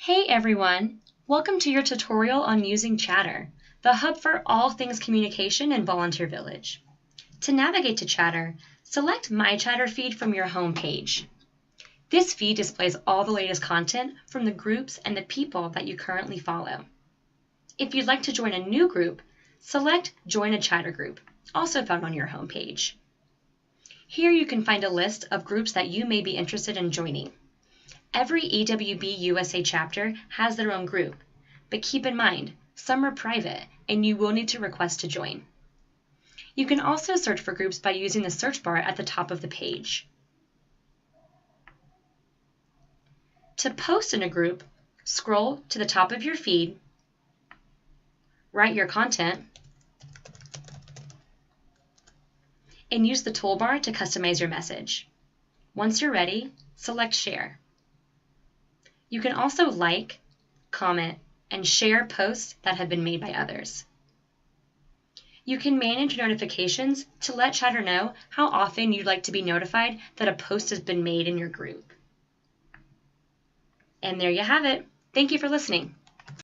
Hey everyone! Welcome to your tutorial on using Chatter, the hub for all things communication in Volunteer Village. To navigate to Chatter, select My Chatter feed from your home page. This feed displays all the latest content from the groups and the people that you currently follow. If you'd like to join a new group, select Join a Chatter Group, also found on your home page. Here you can find a list of groups that you may be interested in joining. Every EWB USA chapter has their own group, but keep in mind, some are private and you will need to request to join. You can also search for groups by using the search bar at the top of the page. To post in a group, scroll to the top of your feed, write your content, and use the toolbar to customize your message. Once you're ready, select Share. You can also like, comment, and share posts that have been made by others. You can manage notifications to let Chatter know how often you'd like to be notified that a post has been made in your group. And there you have it. Thank you for listening.